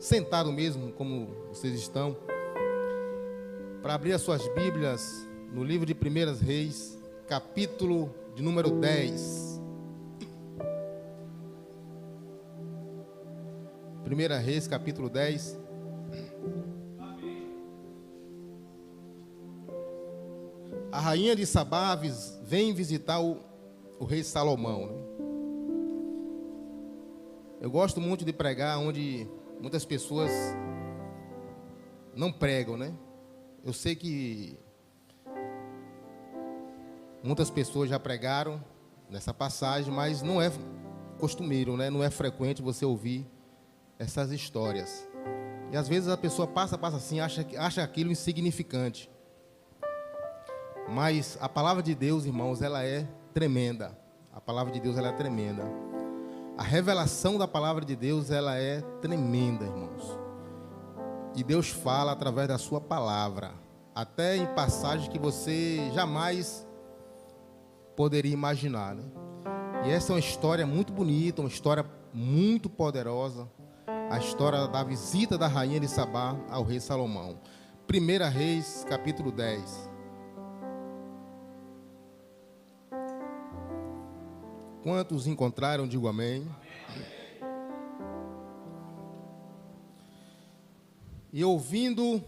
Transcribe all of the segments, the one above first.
sentado mesmo, como vocês estão, para abrir as suas Bíblias no livro de 1 Reis, capítulo de número 10. 1 Reis, capítulo 10. A rainha de Sabá vem visitar o rei Salomão, né? Eu gosto muito de pregar onde muitas pessoas não pregam, né? Eu sei que muitas pessoas já pregaram nessa passagem, mas não é costumeiro, né? Não é frequente você ouvir essas histórias. E às vezes a pessoa passa assim, acha aquilo insignificante. Mas a palavra de Deus, irmãos, ela é tremenda. A palavra de Deus, ela é tremenda. A revelação da palavra de Deus, ela é tremenda, irmãos. E Deus fala através da sua palavra, até em passagens que você jamais poderia imaginar, né? E essa é uma história muito bonita, uma história muito poderosa, a história da visita da rainha de Sabá ao rei Salomão. 1 Reis, capítulo 10. Quantos encontraram, digo amém. E ouvindo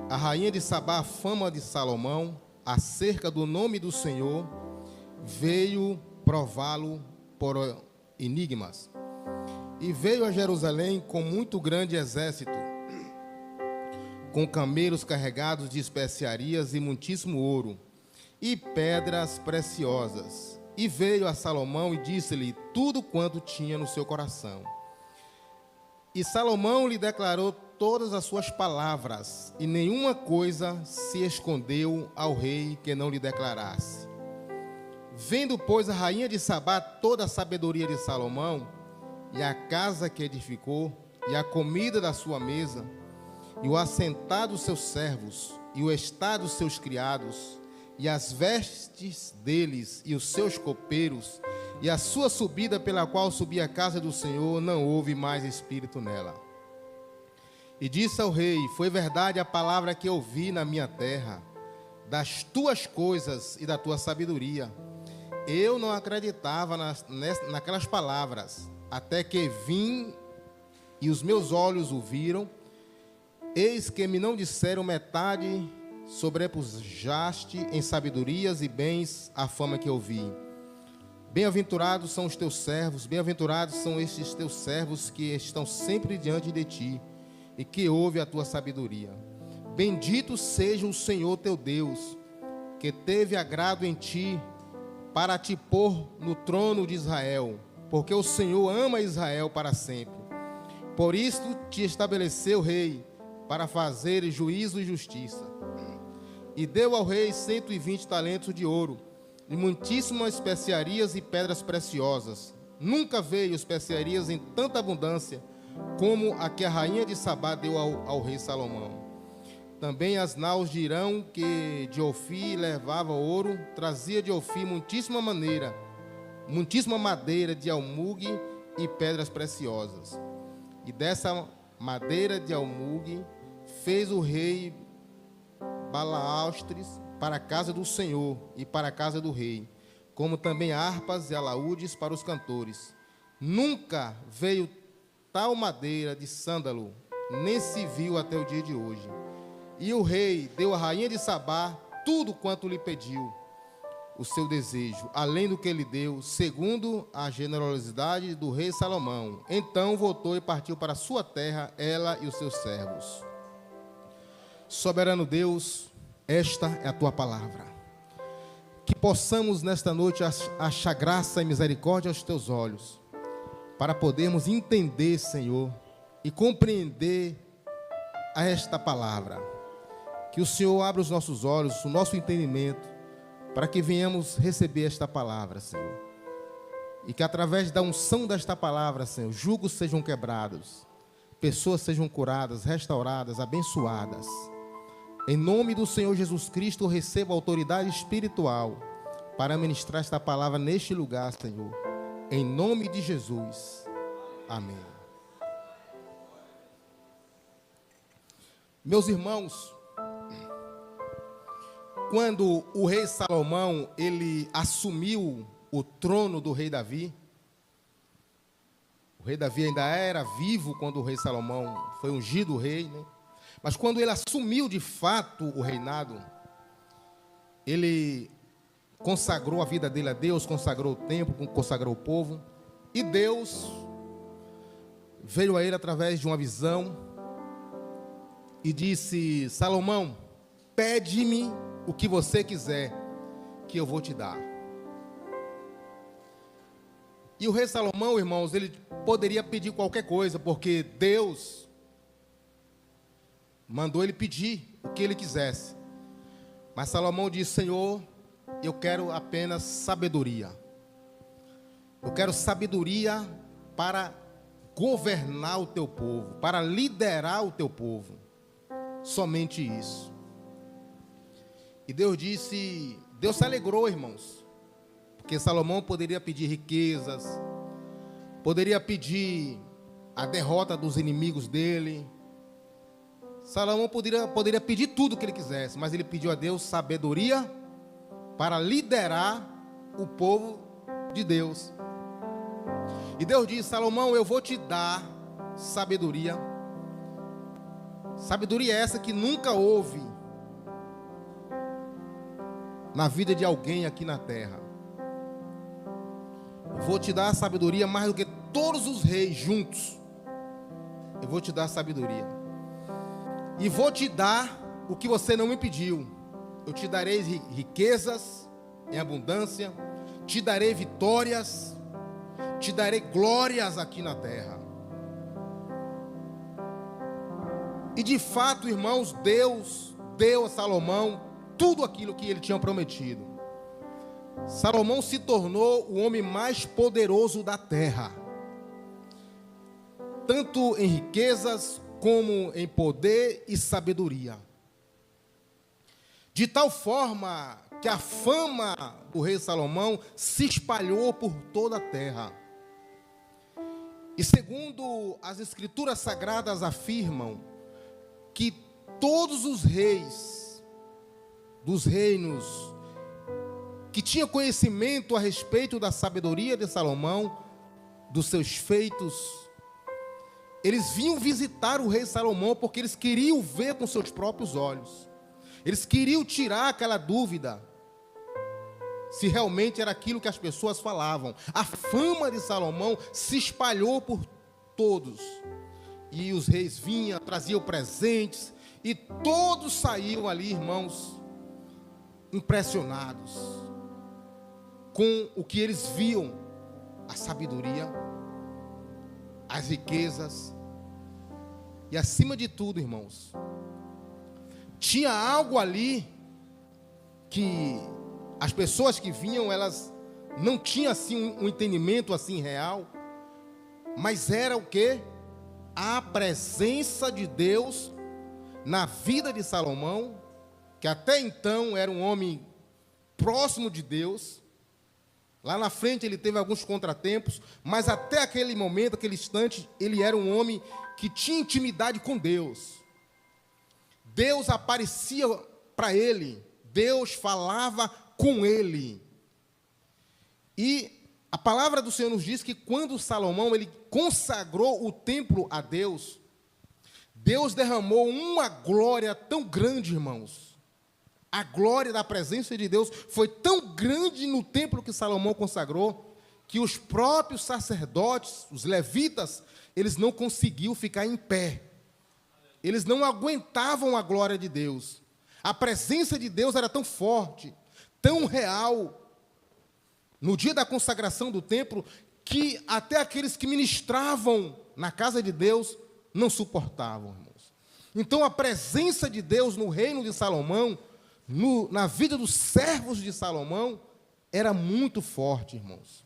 a rainha de Sabá a fama de Salomão acerca do nome do Senhor, veio prová-lo por enigmas. E veio a Jerusalém com muito grande exército, com camelos carregados de especiarias e muitíssimo ouro, e pedras preciosas. E veio a Salomão e disse-lhe tudo quanto tinha no seu coração. E Salomão lhe declarou todas as suas palavras, e nenhuma coisa se escondeu ao rei que não lhe declarasse. Vendo, pois, a rainha de Sabá toda a sabedoria de Salomão, e a casa que edificou, e a comida da sua mesa, e o assentar dos seus servos, e o estar dos seus criados, e as vestes deles, e os seus copeiros, e a sua subida pela qual subia a casa do Senhor, não houve mais espírito nela. E disse ao rei: foi verdade a palavra que ouvi na minha terra, das tuas coisas e da tua sabedoria. Eu não acreditava naquelas palavras, até que vim e os meus olhos o viram. Eis que me não disseram metade, sobrepujaste em sabedorias e bens a fama que ouvi. Bem-aventurados são os teus servos, bem-aventurados são estes teus servos que estão sempre diante de ti e que ouvem a tua sabedoria. Bendito seja o Senhor teu Deus, que teve agrado em ti para te pôr no trono de Israel, porque o Senhor ama Israel para sempre. Por isto te estabeleceu rei, para fazer juízo e justiça. E deu ao rei 120 talentos de ouro, e muitíssimas especiarias e pedras preciosas. Nunca veio especiarias em tanta abundância, como a que a rainha de Sabá deu ao rei Salomão. Também as naus de Irão, que de Ofir levava ouro, trazia de Ofir muitíssima madeira de almugue e pedras preciosas. E dessa madeira de almugue fez o rei balaustres para a casa do Senhor e para a casa do rei, como também harpas e alaúdes para os cantores. Nunca veio tal madeira de sândalo, nem se viu até o dia de hoje. E o rei deu à rainha de Sabá tudo quanto lhe pediu, o seu desejo, além do que lhe deu, segundo a generosidade do rei Salomão. Então voltou e partiu para a sua terra, ela e os seus servos. Soberano Deus, esta é a tua palavra. Que possamos nesta noite achar graça e misericórdia aos teus olhos, para podermos entender, Senhor, e compreender esta palavra. Que o Senhor abra os nossos olhos, o nosso entendimento, para que venhamos receber esta palavra, Senhor. E que através da unção desta palavra, Senhor, julgos sejam quebrados, pessoas sejam curadas, restauradas, abençoadas. Em nome do Senhor Jesus Cristo, receba autoridade espiritual para ministrar esta palavra neste lugar, Senhor. Em nome de Jesus. Amém. Meus irmãos, quando o rei Salomão, ele assumiu o trono do rei Davi, o rei Davi ainda era vivo quando o rei Salomão foi ungido rei, né? Mas quando ele assumiu de fato o reinado, ele consagrou a vida dele a Deus, consagrou o templo, consagrou o povo, e Deus veio a ele através de uma visão e disse: Salomão, pede-me o que você quiser, que eu vou te dar. E o rei Salomão, irmãos, ele poderia pedir qualquer coisa, porque Deus mandou ele pedir o que ele quisesse. Mas Salomão disse: Senhor, eu quero apenas sabedoria. Eu quero sabedoria para governar o teu povo, para liderar o teu povo. Somente isso. E Deus disse, Deus se alegrou, irmãos, porque Salomão poderia pedir riquezas, poderia pedir a derrota dos inimigos dele. Salomão poderia pedir tudo o que ele quisesse, mas ele pediu a Deus sabedoria para liderar o povo de Deus. E Deus disse: Salomão, eu vou te dar sabedoria. Sabedoria essa que nunca houve na vida de alguém aqui na terra. Eu vou te dar sabedoria mais do que todos os reis juntos. Eu vou te dar sabedoria. E vou te dar o que você não me pediu. Eu te darei riquezas em abundância, te darei vitórias, te darei glórias aqui na terra. E de fato, irmãos, Deus deu a Salomão tudo aquilo que ele tinha prometido. Salomão se tornou o homem mais poderoso da terra, tanto em riquezas como em poder e sabedoria. De tal forma que a fama do rei Salomão se espalhou por toda a terra. E segundo as escrituras sagradas afirmam que todos os reis dos reinos que tinham conhecimento a respeito da sabedoria de Salomão, dos seus feitos, eles vinham visitar o rei Salomão porque eles queriam ver com seus próprios olhos. Eles queriam tirar aquela dúvida se realmente era aquilo que as pessoas falavam. A fama de Salomão se espalhou por todos. E os reis vinham, traziam presentes, e todos saíam ali, irmãos, impressionados com o que eles viam, a sabedoria, as riquezas, e acima de tudo, irmãos, tinha algo ali que as pessoas que vinham, elas não tinham assim um entendimento assim real, mas era o quê? A presença de Deus na vida de Salomão, que até então era um homem próximo de Deus. Lá na frente ele teve alguns contratempos, mas até aquele momento, aquele instante, ele era um homem que tinha intimidade com Deus. Deus aparecia para ele, Deus falava com ele. E a palavra do Senhor nos diz que quando Salomão ele consagrou o templo a Deus, Deus derramou uma glória tão grande, irmãos. A glória da presença de Deus foi tão grande no templo que Salomão consagrou, que os próprios sacerdotes, os levitas, eles não conseguiam ficar em pé. Eles não aguentavam a glória de Deus. A presença de Deus era tão forte, tão real, no dia da consagração do templo, que até aqueles que ministravam na casa de Deus não suportavam, irmãos. Então a presença de Deus no reino de Salomão, na vida dos servos de Salomão, era muito forte, irmãos.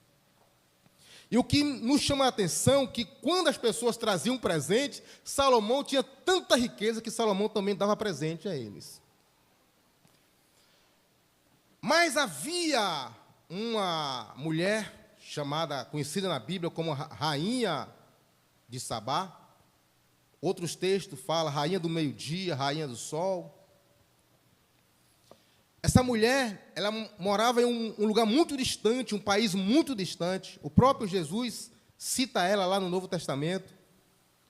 E o que nos chama a atenção é que quando as pessoas traziam presente, Salomão tinha tanta riqueza que Salomão também dava presente a eles. Mas havia uma mulher conhecida na Bíblia como Rainha de Sabá, Outros textos falam rainha do meio-dia, rainha do sol. Essa mulher, ela morava em um lugar muito distante, um país muito distante. O próprio Jesus cita ela lá no Novo Testamento,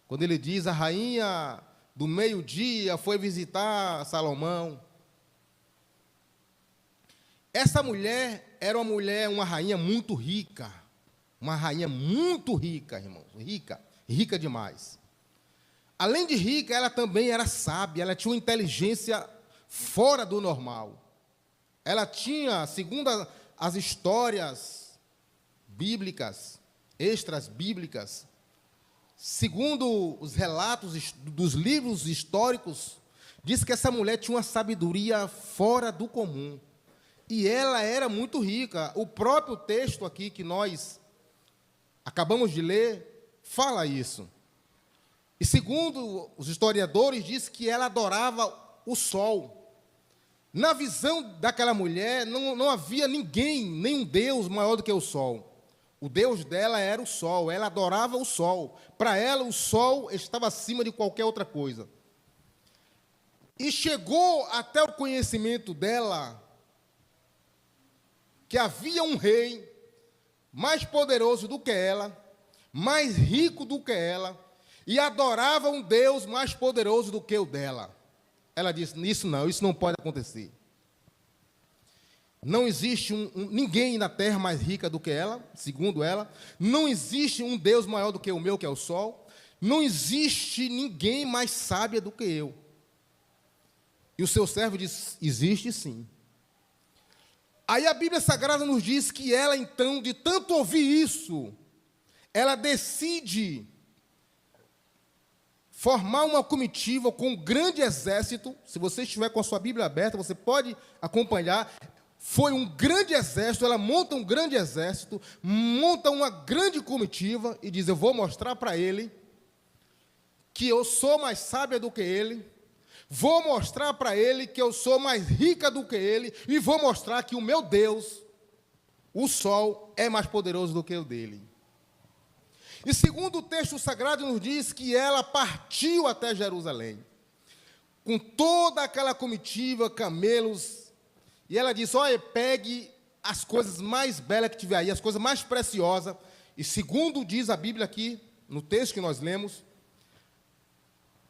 quando ele diz: a rainha do meio-dia foi visitar Salomão. Essa mulher era uma rainha muito rica. Uma rainha muito rica, irmãos. Rica demais. Além de rica, ela também era sábia, ela tinha uma inteligência fora do normal. Ela tinha, segundo as histórias bíblicas, extras bíblicas, segundo os relatos dos livros históricos, diz que essa mulher tinha uma sabedoria fora do comum. E ela era muito rica. O próprio texto aqui que nós acabamos de ler fala isso. E segundo os historiadores, diz que ela adorava o sol. Na visão daquela mulher, não havia ninguém, nenhum Deus maior do que o sol. O Deus dela era o sol, ela adorava o sol. Para ela, o sol estava acima de qualquer outra coisa. E chegou até o conhecimento dela que havia um rei mais poderoso do que ela, mais rico do que ela, e adorava um Deus mais poderoso do que o dela. Ela disse: isso não pode acontecer. Não existe ninguém na terra mais rica do que ela, segundo ela. Não existe um Deus maior do que o meu, que é o sol. Não existe ninguém mais sábia do que eu. E o seu servo diz: existe sim. Aí a Bíblia Sagrada nos diz que ela, então, de tanto ouvir isso, ela decide formar uma comitiva com um grande exército. Se você estiver com a sua Bíblia aberta, você pode acompanhar. Foi um grande exército, ela monta um grande exército, monta uma grande comitiva e diz: eu vou mostrar para ele que eu sou mais sábia do que ele, vou mostrar para ele que eu sou mais rica do que ele, e vou mostrar que o meu Deus, o sol, é mais poderoso do que o dele. E segundo o texto sagrado nos diz que ela partiu até Jerusalém, com toda aquela comitiva, camelos, e ela disse: olha, pegue as coisas mais belas que tiver aí, as coisas mais preciosas, e segundo diz a Bíblia aqui, no texto que nós lemos,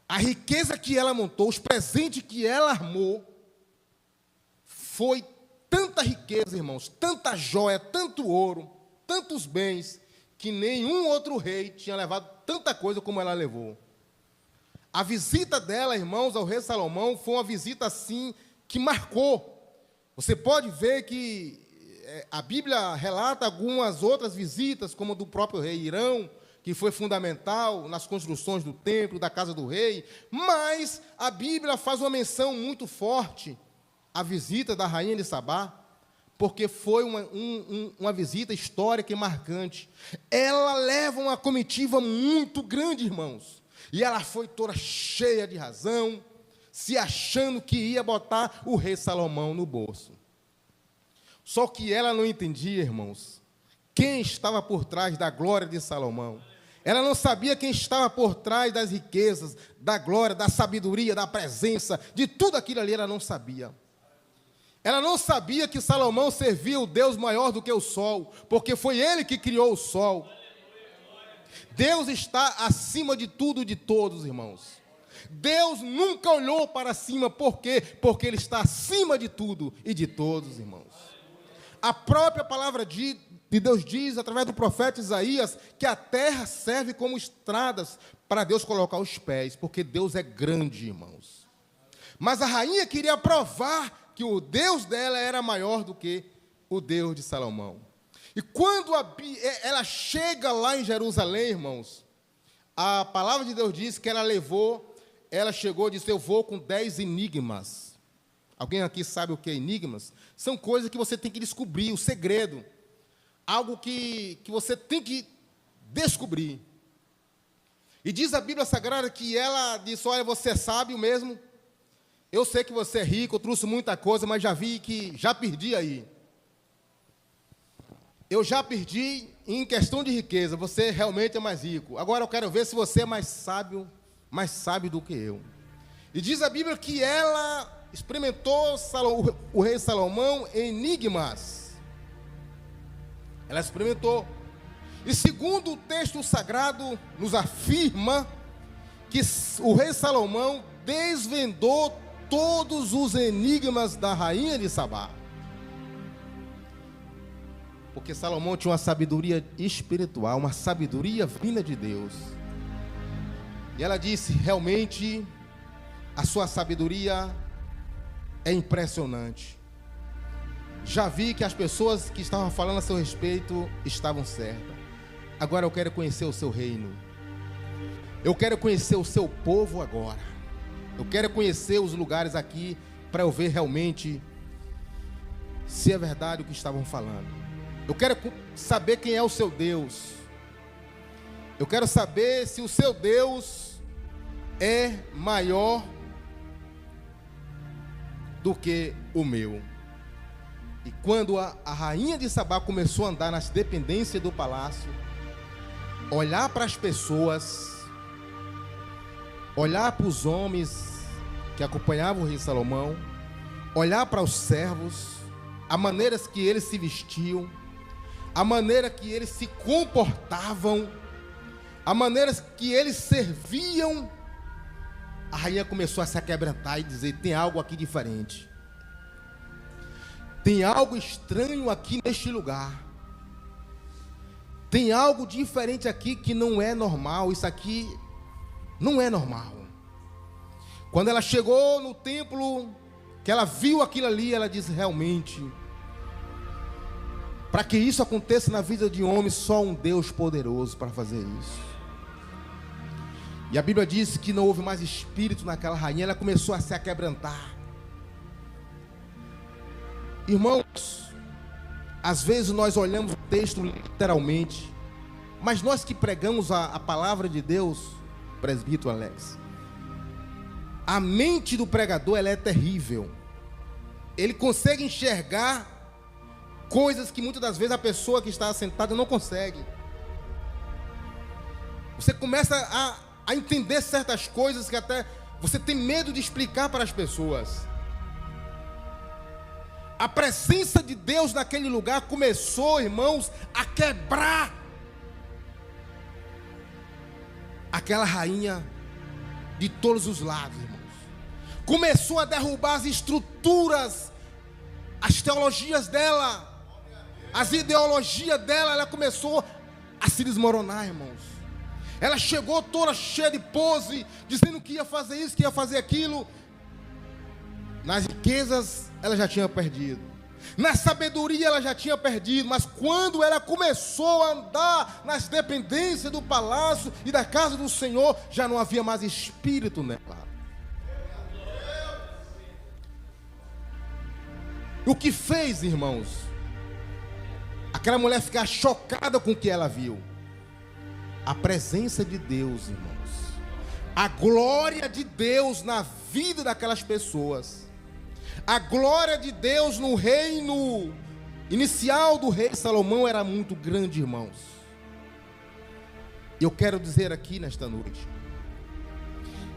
a riqueza que ela montou, os presentes que ela armou, foi tanta riqueza, irmãos, tanta joia, tanto ouro, tantos bens, que nenhum outro rei tinha levado tanta coisa como ela levou. A visita dela, irmãos, ao rei Salomão, foi uma visita assim, que marcou. Você pode ver que a Bíblia relata algumas outras visitas, como a do próprio rei Irão, que foi fundamental nas construções do templo, da casa do rei, mas a Bíblia faz uma menção muito forte à visita da rainha de Sabá, porque foi uma visita histórica e marcante. Ela leva uma comitiva muito grande, irmãos, e ela foi toda cheia de razão, se achando que ia botar o rei Salomão no bolso. Só que ela não entendia, irmãos, quem estava por trás da glória de Salomão. Ela não sabia quem estava por trás das riquezas, da glória, da sabedoria, da presença, de tudo aquilo ali ela não sabia. Ela não sabia que Salomão servia o Deus maior do que o sol, porque foi ele que criou o sol. Deus está acima de tudo e de todos, irmãos. Deus nunca olhou para cima, por quê? Porque ele está acima de tudo e de todos, irmãos. A própria palavra de Deus diz, através do profeta Isaías, que a terra serve como estradas para Deus colocar os pés, porque Deus é grande, irmãos. Mas a rainha queria provar que o Deus dela era maior do que o Deus de Salomão. E quando ela chega lá em Jerusalém, irmãos, a palavra de Deus diz que ela chegou e disse: eu vou com 10 enigmas. Alguém aqui sabe o que é enigmas? São coisas que você tem que descobrir, o segredo. Algo que você tem que descobrir. E diz a Bíblia Sagrada que ela disse: olha, você é sábio mesmo? Eu sei que você é rico, eu trouxe muita coisa, mas já vi que já perdi aí. Eu já perdi em questão de riqueza, você realmente é mais rico. Agora eu quero ver se você é mais sábio mais sábio do que eu. E diz a Bíblia que ela experimentou o rei Salomão enigmas. Ela experimentou. E segundo o texto sagrado nos afirma que o rei Salomão desvendou todos os enigmas da rainha de Sabá. Porque Salomão tinha uma sabedoria espiritual, uma sabedoria vinda de Deus. E ela disse, realmente, a sua sabedoria é impressionante. Já vi que as pessoas que estavam falando a seu respeito estavam certas. Agora eu quero conhecer o seu reino. Eu quero conhecer o seu povo agora. Eu quero conhecer os lugares aqui para eu ver realmente se é verdade o que estavam falando. Eu quero saber quem é o seu Deus. Eu quero saber se o seu Deus é maior do que o meu. E quando a rainha de Sabá começou a andar nas dependências do palácio, olhar para as pessoas, olhar para os homens que acompanhavam o rei Salomão, olhar para os servos, a maneira que eles se vestiam, a maneira que eles se comportavam, a maneira que eles serviam, a rainha começou a se aquebrantar e dizer, tem algo aqui diferente. Tem algo estranho aqui neste lugar. Tem algo diferente aqui que não é normal. Isso aqui não é normal. Quando ela chegou no templo, que ela viu aquilo ali, ela disse, realmente, para que isso aconteça na vida de um homem, só um Deus poderoso para fazer isso. E a Bíblia diz que não houve mais espírito naquela rainha, ela começou a se aquebrantar. Irmãos, às vezes nós olhamos o texto literalmente, mas nós que pregamos a palavra de Deus, presbítero Alex, a mente do pregador ela é terrível. Ele consegue enxergar coisas que muitas das vezes a pessoa que está sentada não consegue. Você começa a entender certas coisas que até você tem medo de explicar para as pessoas. A presença de Deus naquele lugar começou, irmãos, a quebrar aquela rainha de todos os lados, irmãos. Começou a derrubar as estruturas, as teologias dela, as ideologias dela, ela começou a se desmoronar, irmãos. Ela chegou toda cheia de pose, dizendo que ia fazer isso, que ia fazer aquilo. Nas riquezas, ela já tinha perdido. Na sabedoria, ela já tinha perdido. Mas quando ela começou a andar nas dependências do palácio e da casa do Senhor, já não havia mais espírito nela. O que fez, irmãos, aquela mulher ficar chocada com o que ela viu? A presença de Deus, irmãos. A glória de Deus na vida daquelas pessoas. A glória de Deus no reino inicial do rei Salomão era muito grande, irmãos. Eu quero dizer aqui nesta noite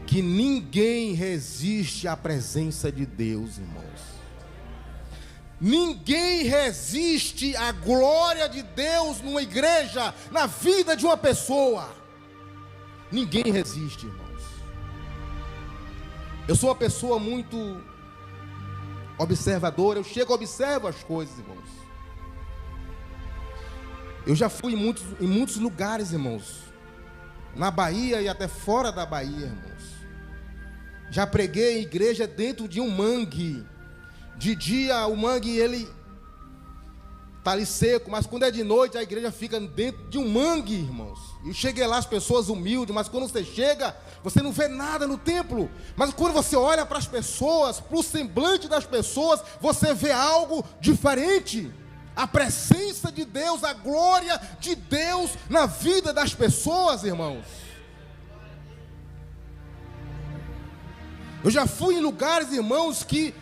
que ninguém resiste à presença de Deus, irmãos. Ninguém resiste à glória de Deus numa igreja, na vida de uma pessoa. Ninguém resiste, irmãos. Eu sou uma pessoa muito observadora, eu chego e observo as coisas, irmãos. Eu já fui em muitos lugares, irmãos, na Bahia e até fora da Bahia, irmãos. Já preguei em igreja dentro de um mangue. De dia o mangue ele está ali seco, mas quando é de noite a igreja fica dentro de um mangue, irmãos. Eu cheguei lá, as pessoas humildes, mas quando você chega, você não vê nada no templo. Mas quando você olha para as pessoas, para o semblante das pessoas, você vê algo diferente. A presença de Deus, a glória de Deus na vida das pessoas, irmãos. Eu já fui em lugares, irmãos, que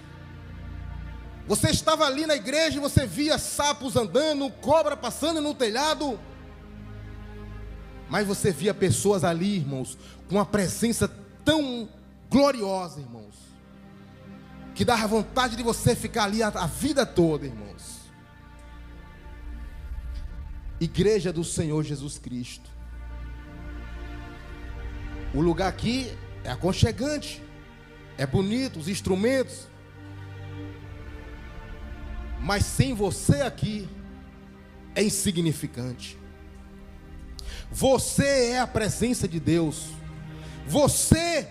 você estava ali na igreja e você via sapos andando, cobra passando no telhado. Mas você via pessoas ali, irmãos, com uma presença tão gloriosa, irmãos, que dá vontade de você ficar ali a vida toda, irmãos. Igreja do Senhor Jesus Cristo. O lugar aqui é aconchegante, é bonito, os instrumentos, mas sem você aqui é insignificante. Você é a presença de Deus. Você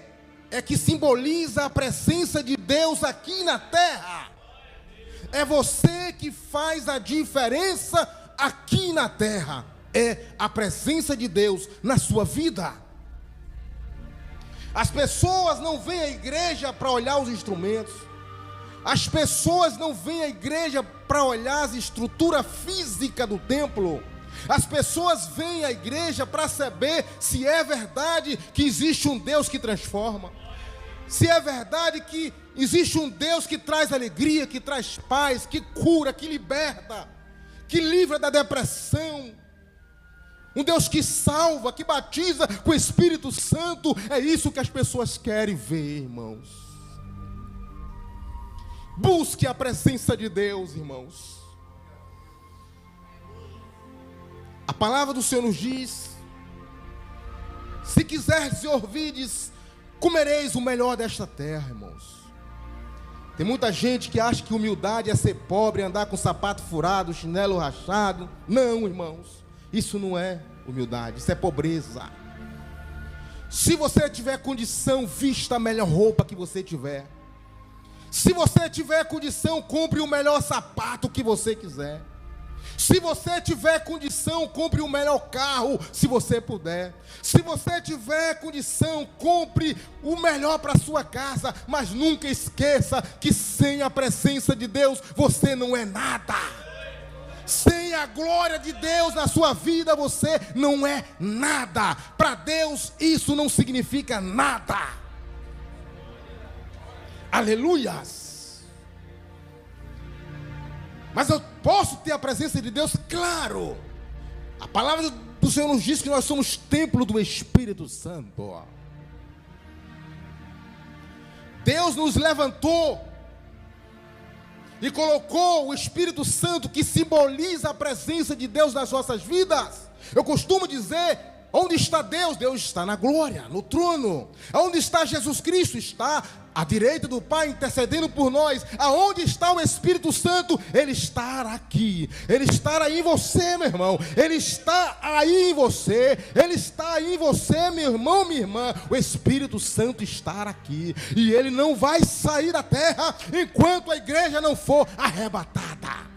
é que simboliza a presença de Deus aqui na terra. É você que faz a diferença aqui na terra. É a presença de Deus na sua vida. As pessoas não vêm à igreja para olhar os instrumentos. As pessoas não vêm à igreja para olhar a estrutura física do templo. As pessoas vêm à igreja para saber se é verdade que existe um Deus que transforma, se é verdade que existe um Deus que traz alegria, que traz paz, que cura, que liberta, que livra da depressão. Um Deus que salva, que batiza com o Espírito Santo. É isso que as pessoas querem ver, irmãos. Busque a presença de Deus, irmãos. A palavra do Senhor nos diz: se quiseres e ouvides, comereis o melhor desta terra, irmãos. Tem muita gente que acha que humildade é ser pobre, andar com sapato furado, chinelo rachado. Não, irmãos, isso não é humildade, isso é pobreza. Se você tiver condição, vista a melhor roupa que você tiver. Se você tiver condição, compre o melhor sapato que você quiser. Se você tiver condição, compre o melhor carro, se você puder. Se você tiver condição, compre o melhor para a sua casa. Mas nunca esqueça que sem a presença de Deus, você não é nada. Sem a glória de Deus na sua vida, você não é nada. Para Deus, isso não significa nada. Aleluias. Mas eu posso ter a presença de Deus? Claro. A palavra do Senhor nos diz que nós somos templo do Espírito Santo. Deus nos levantou e colocou o Espírito Santo, que simboliza a presença de Deus nas nossas vidas. Eu costumo dizer: onde está Deus? Deus está na glória, no trono. Onde está Jesus Cristo? Está à direita do Pai, intercedendo por nós. Aonde está o Espírito Santo? Ele está aqui. Ele está aí em você, meu irmão. Ele está aí em você. Ele está aí em você, meu irmão, minha irmã. O Espírito Santo está aqui. E ele não vai sair da terra enquanto a igreja não for arrebatada.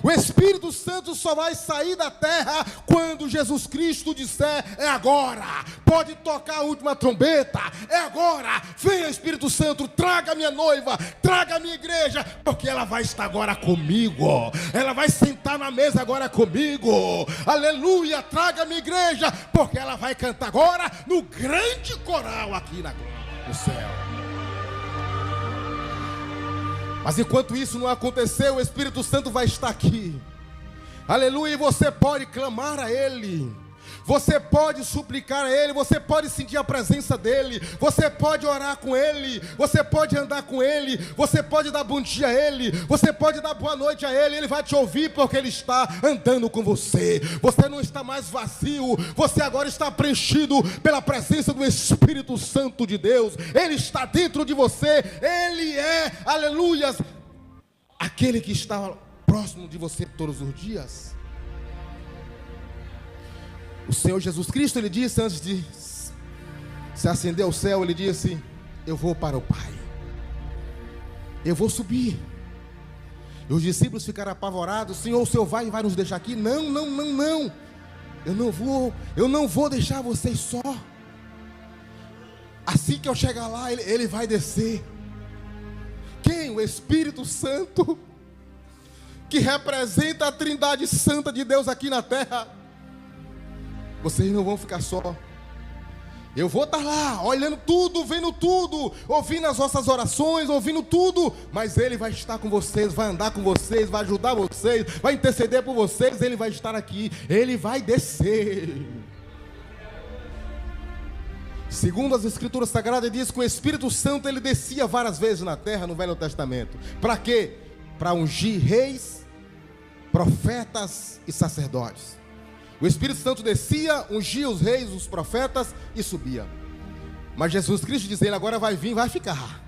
O Espírito Santo só vai sair da terra quando Jesus Cristo disser: é agora. Pode tocar a última trombeta. É agora. Venha, Espírito Santo, traga a minha noiva, traga a minha igreja, porque ela vai estar agora comigo. Ela vai sentar na mesa agora comigo. Aleluia, traga a minha igreja, porque ela vai cantar agora no grande coral aqui no céu. Mas enquanto isso não acontecer, o Espírito Santo vai estar aqui. Aleluia, e você pode clamar a Ele. Você pode suplicar a Ele, você pode sentir a presença dEle, você pode orar com Ele, você pode andar com Ele, você pode dar bom dia a Ele, você pode dar boa noite a Ele. Ele vai te ouvir porque Ele está andando com você. Você não está mais vazio, você agora está preenchido pela presença do Espírito Santo de Deus. Ele está dentro de você. Ele é, aleluias, aquele que está próximo de você todos os dias. O Senhor Jesus Cristo, Ele disse antes de se ascender ao céu, Ele disse: eu vou para o Pai, eu vou subir. E os discípulos ficaram apavorados: Senhor, o Senhor vai nos deixar aqui? Não, eu não vou deixar vocês só. Assim que eu chegar lá, ele vai descer. Quem? O Espírito Santo, que representa a Trindade Santa de Deus aqui na terra. Vocês não vão ficar só. Eu vou estar lá, olhando tudo, vendo tudo, ouvindo as vossas orações, ouvindo tudo. Mas Ele vai estar com vocês, vai andar com vocês, vai ajudar vocês, vai interceder por vocês. Ele vai estar aqui, Ele vai descer. Segundo as Escrituras Sagradas, diz que o Espírito Santo ele descia várias vezes na terra no Velho Testamento. Para quê? Para ungir reis, profetas e sacerdotes. O Espírito Santo descia, ungia os reis, os profetas e subia. Mas Jesus Cristo diz: ele agora vai vir, vai ficar.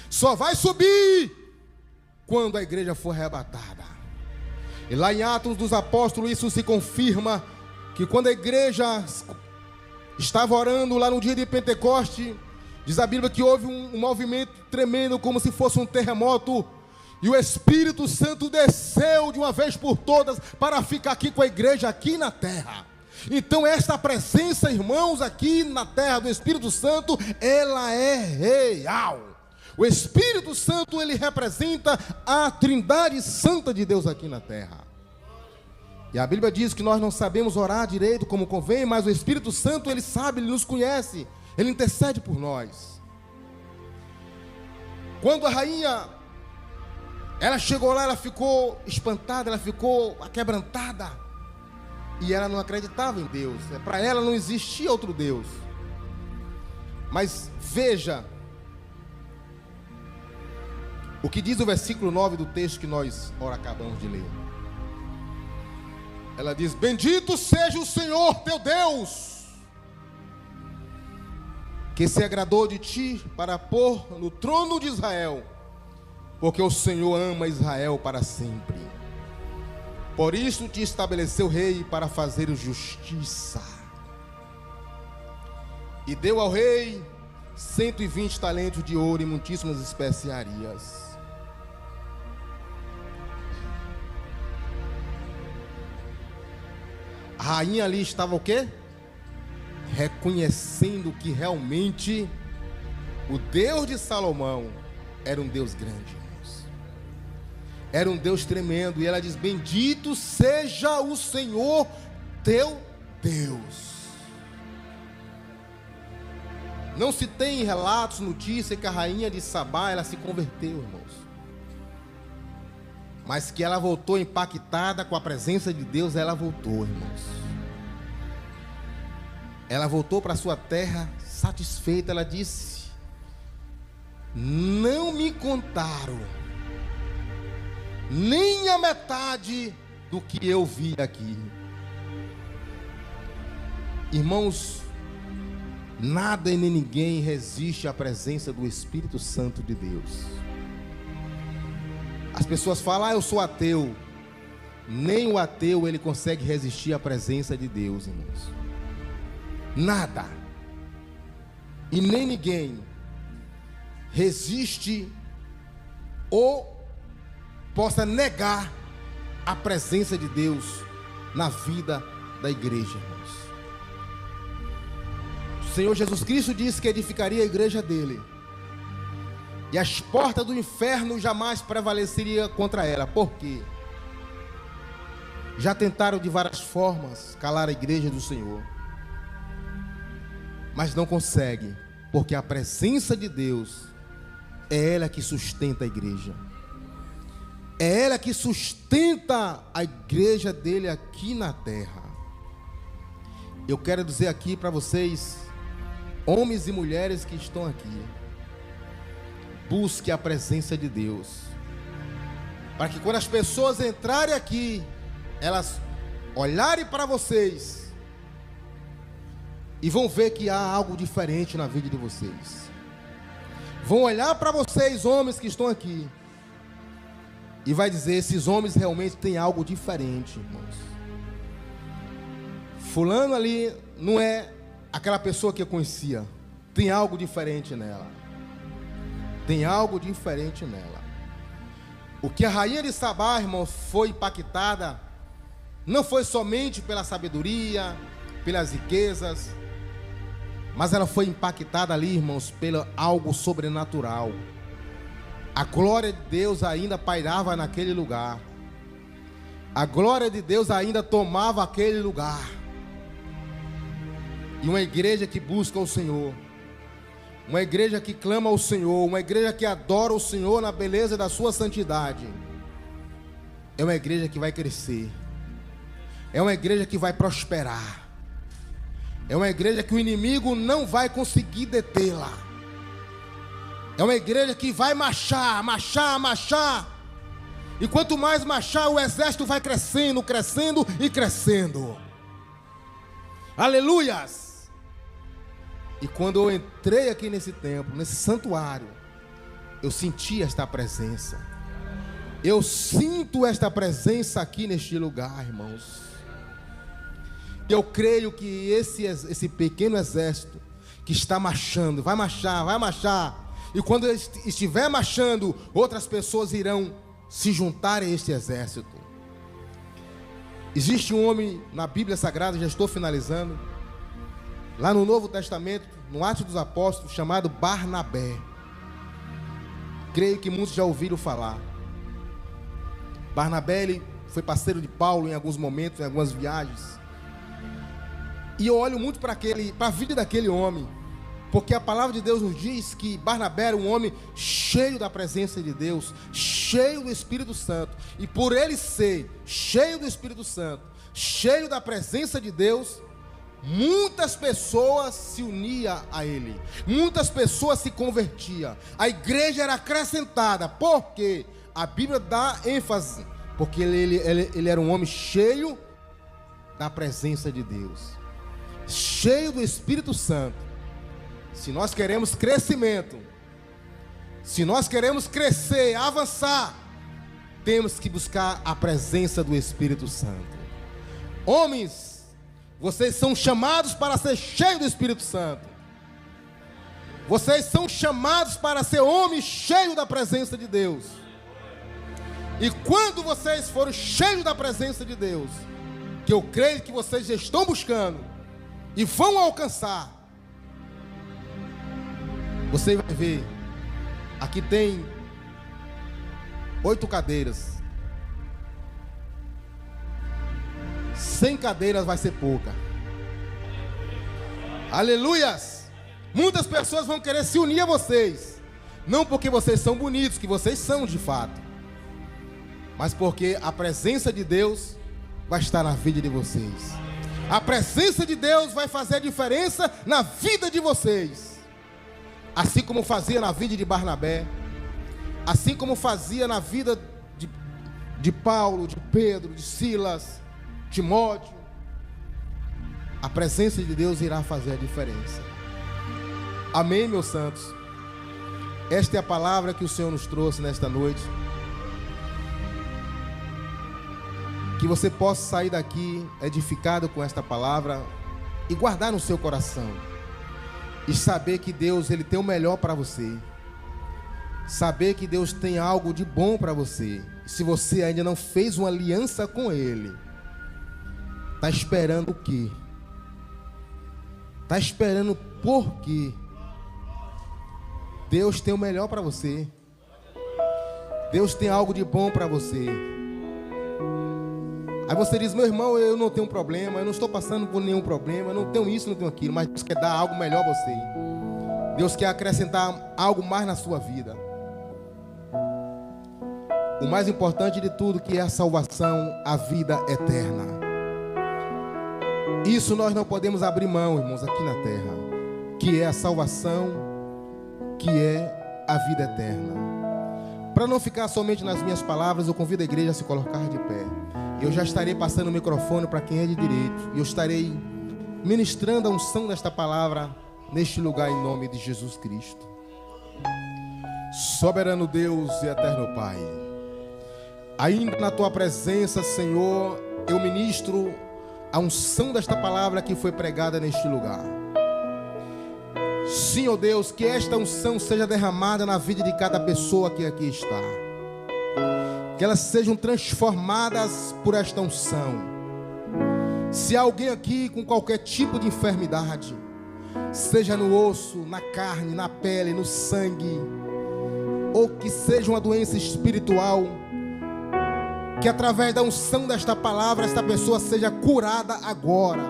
Só vai subir quando a igreja for arrebatada. E lá em Atos dos Apóstolos isso se confirma, que quando a igreja estava orando lá no dia de Pentecoste, diz a Bíblia que houve um movimento tremendo, como se fosse um terremoto, e o Espírito Santo desceu de uma vez por todas para ficar aqui com a igreja, aqui na terra. Então esta presença, irmãos, aqui na terra do Espírito Santo, ela é real. O Espírito Santo, ele representa a Trindade Santa de Deus aqui na terra. E a Bíblia diz que nós não sabemos orar direito como convém, mas o Espírito Santo, ele sabe, ele nos conhece, ele intercede por nós. Quando a rainha, ela chegou lá, ela ficou espantada, ela ficou aquebrantada, e ela não acreditava em Deus. Para ela não existia outro Deus. Mas veja o que diz o versículo 9 do texto que nós ora acabamos de ler. Ela diz: bendito seja o Senhor teu Deus, que se agradou de ti para pôr no trono de Israel, porque o Senhor ama Israel para sempre. Por isso te estabeleceu rei para fazer justiça. E deu ao rei 120 talentos de ouro e muitíssimas especiarias. A rainha ali estava o quê? Reconhecendo que realmente o Deus de Salomão era um Deus grande, irmãos. Era um Deus tremendo. E ela diz: bendito seja o Senhor teu Deus. Não se tem relatos, notícia que a rainha de Sabá, ela se converteu, irmãos. Mas que ela voltou impactada com a presença de Deus, ela voltou, irmãos. Ela voltou para sua terra satisfeita. Ela disse: não me contaram nem a metade do que eu vi aqui. Irmãos, nada e nem ninguém resiste à presença do Espírito Santo de Deus. As pessoas falam: eu sou ateu. Nem o ateu ele consegue resistir à presença de Deus, irmãos. Nada e nem ninguém resiste ou possa negar a presença de Deus na vida da igreja, irmãos. O Senhor Jesus Cristo disse que edificaria a igreja dele, e as portas do inferno jamais prevaleceria contra ela. Por quê? Já tentaram de várias formas calar a igreja do Senhor, mas não consegue, porque a presença de Deus é ela que sustenta a igreja. É ela que sustenta a igreja dele aqui na terra. Eu quero dizer aqui para vocês, homens e mulheres que estão aqui, busque a presença de Deus, para que quando as pessoas entrarem aqui, elas olharem para vocês e vão ver que há algo diferente na vida de vocês. Vão olhar para vocês, homens que estão aqui, e vai dizer: esses homens realmente têm algo diferente, irmãos. Fulano ali não é aquela pessoa que eu conhecia. Tem algo diferente nela. Tem algo diferente nela. O que a rainha de Sabá, irmãos, foi impactada, não foi somente pela sabedoria, pelas riquezas, mas ela foi impactada ali, irmãos, pelo algo sobrenatural. A glória de Deus ainda pairava naquele lugar. A glória de Deus ainda tomava aquele lugar. E uma igreja que busca o Senhor, uma igreja que clama ao Senhor, uma igreja que adora o Senhor na beleza da sua santidade, é uma igreja que vai crescer. É uma igreja que vai prosperar. É uma igreja que o inimigo não vai conseguir detê-la. É uma igreja que vai marchar, marchar, marchar. E quanto mais marchar, o exército vai crescendo, crescendo e crescendo. Aleluias! E quando eu entrei aqui nesse templo, nesse santuário, eu senti esta presença. Eu sinto esta presença aqui neste lugar, irmãos. Eu creio que esse pequeno exército que está marchando, vai marchar, vai marchar. E quando estiver marchando, outras pessoas irão se juntar a este exército. Existe um homem na Bíblia Sagrada, já estou finalizando, lá no Novo Testamento, no Atos dos Apóstolos, chamado Barnabé. Creio que muitos já ouviram falar. Barnabé, ele foi parceiro de Paulo em alguns momentos, em algumas viagens. E eu olho muito para a vida daquele homem, porque a palavra de Deus nos diz que Barnabé era um homem cheio da presença de Deus, cheio do Espírito Santo. E por ele ser cheio do Espírito Santo, cheio da presença de Deus, muitas pessoas se uniam a ele, muitas pessoas se convertiam, a igreja era acrescentada, porque a Bíblia dá ênfase, porque ele era um homem cheio da presença de Deus, cheio do Espírito Santo. Se nós queremos crescimento, se nós queremos crescer, avançar, temos que buscar a presença do Espírito Santo. Homens, vocês são chamados para ser cheios do Espírito Santo. Vocês são chamados para ser homens cheios da presença de Deus. E quando vocês forem cheios da presença de Deus, que eu creio que vocês já estão buscando e vão alcançar, você vai ver, aqui tem 8 cadeiras. 100 cadeiras vai ser pouca. Aleluias! Muitas pessoas vão querer se unir a vocês, não porque vocês são bonitos, que vocês são de fato, mas porque a presença de Deus vai estar na vida de vocês. A presença de Deus vai fazer a diferença na vida de vocês. Assim como fazia na vida de Barnabé, assim como fazia na vida de Paulo, de Pedro, de Silas, Timóteo. A presença de Deus irá fazer a diferença. Amém, meus santos? Esta é a palavra que o Senhor nos trouxe nesta noite. Que você possa sair daqui edificado com esta palavra e guardar no seu coração. E saber que Deus, Ele tem o melhor para você. Saber que Deus tem algo de bom para você. Se você ainda não fez uma aliança com Ele, está esperando o quê? Está esperando por quê? Deus tem o melhor para você. Deus tem algo de bom para você. Aí você diz: meu irmão, eu não tenho problema, eu não estou passando por nenhum problema, eu não tenho isso, não tenho aquilo, mas Deus quer dar algo melhor a você. Deus quer acrescentar algo mais na sua vida. O mais importante de tudo, que é a salvação, a vida eterna. Isso nós não podemos abrir mão, irmãos, aqui na terra, que é a salvação, que é a vida eterna. Para não ficar somente nas minhas palavras, eu convido a igreja a se colocar de pé. Eu já estarei passando o microfone para quem é de direito, e eu estarei ministrando a unção desta palavra neste lugar, em nome de Jesus Cristo. Soberano Deus e eterno Pai, ainda na tua presença, Senhor, eu ministro a unção desta palavra que foi pregada neste lugar. Sim, ó Deus, que esta unção seja derramada na vida de cada pessoa que aqui está. Que elas sejam transformadas por esta unção. Se há alguém aqui com qualquer tipo de enfermidade, seja no osso, na carne, na pele, no sangue, ou que seja uma doença espiritual, que através da unção desta palavra, esta pessoa seja curada agora,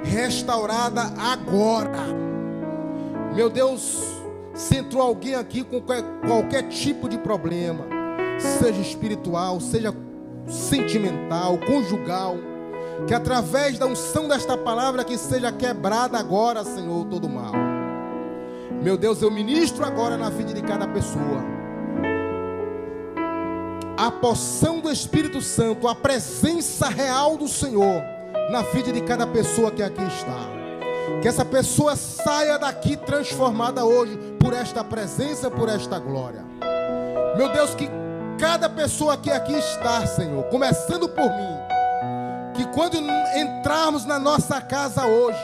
restaurada agora. Meu Deus, se entrou alguém aqui com qualquer tipo de problema, seja espiritual, seja sentimental, conjugal, Que através da unção desta palavra que seja quebrada agora, Senhor, todo mal. Meu Deus, eu ministro agora na vida de cada pessoa a porção do Espírito Santo, a presença real do Senhor na vida de cada pessoa que aqui está. Que essa pessoa saia daqui transformada hoje por esta presença, por esta glória. Meu Deus, que cada pessoa que aqui está, Senhor, começando por mim, que quando entrarmos na nossa casa hoje,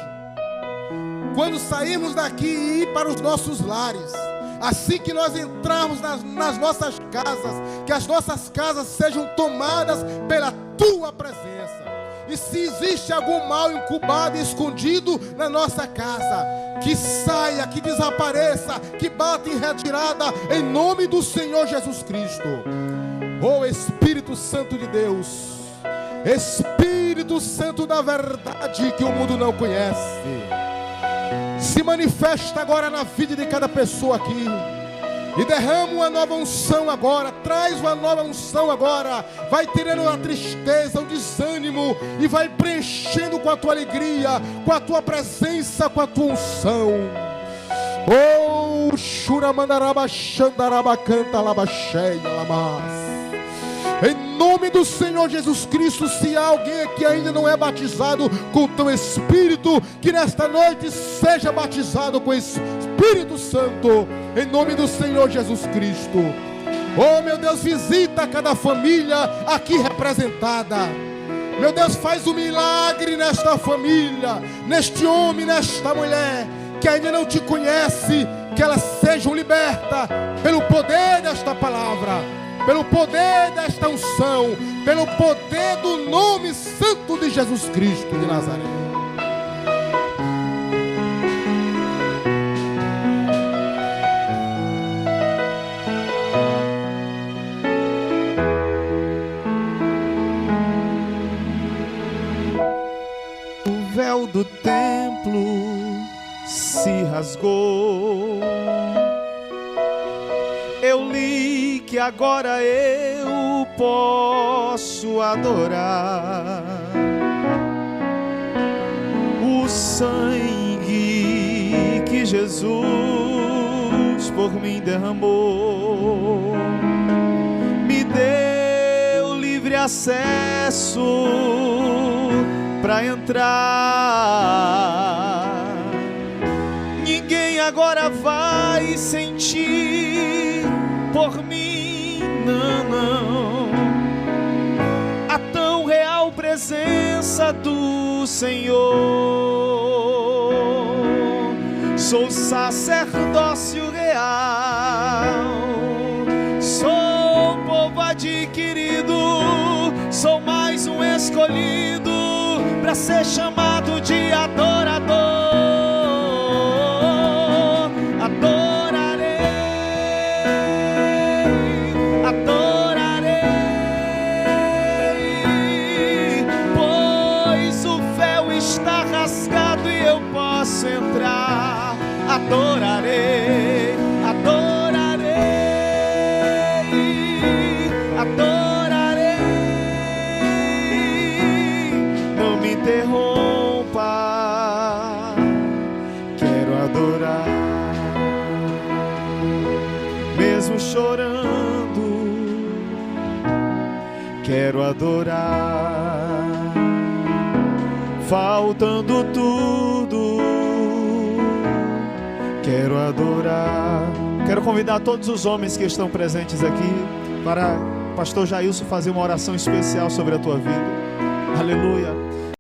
quando sairmos daqui e ir para os nossos lares, assim que nós entrarmos nas nossas casas, que as nossas casas sejam tomadas pela Tua presença. E se existe algum mal incubado e escondido na nossa casa, que saia, que desapareça, que bata em retirada, em nome do Senhor Jesus Cristo. Oh Espírito Santo de Deus, Espírito Santo da verdade que o mundo não conhece, se manifesta agora na vida de cada pessoa aqui. E derrama uma nova unção agora. Traz uma nova unção agora. Vai tirando a tristeza, o desânimo, e vai preenchendo com a tua alegria, com a tua presença, com a tua unção. Oh, Shuramandaraba Xandaraba Canta Labacheia Lamas. Em nome do Senhor Jesus Cristo, se há alguém que ainda não é batizado com o teu Espírito, que nesta noite seja batizado com o Espírito Santo, em nome do Senhor Jesus Cristo. Oh meu Deus, visita cada família aqui representada. Meu Deus, faz um milagre nesta família, neste homem, nesta mulher que ainda não te conhece, que elas sejam libertas pelo poder desta palavra, pelo poder desta unção, pelo poder do nome santo de Jesus Cristo de Nazaré. O véu do templo se rasgou. Eu li que agora eu posso adorar o sangue que Jesus por mim derramou. Me deu livre acesso para entrar. Ninguém agora vai sentir por mim, não. A tão real presença do Senhor. Sou sacerdócio real, sou povo adquirido, sou mais um escolhido para ser chamado de adorador. Entrar, adorarei, adorarei, adorarei. Não me interrompa, quero adorar, mesmo chorando, quero adorar, faltando tudo. Quero adorar. Quero convidar todos os homens que estão presentes aqui para o pastor Jailson fazer uma oração especial sobre a tua vida. Aleluia.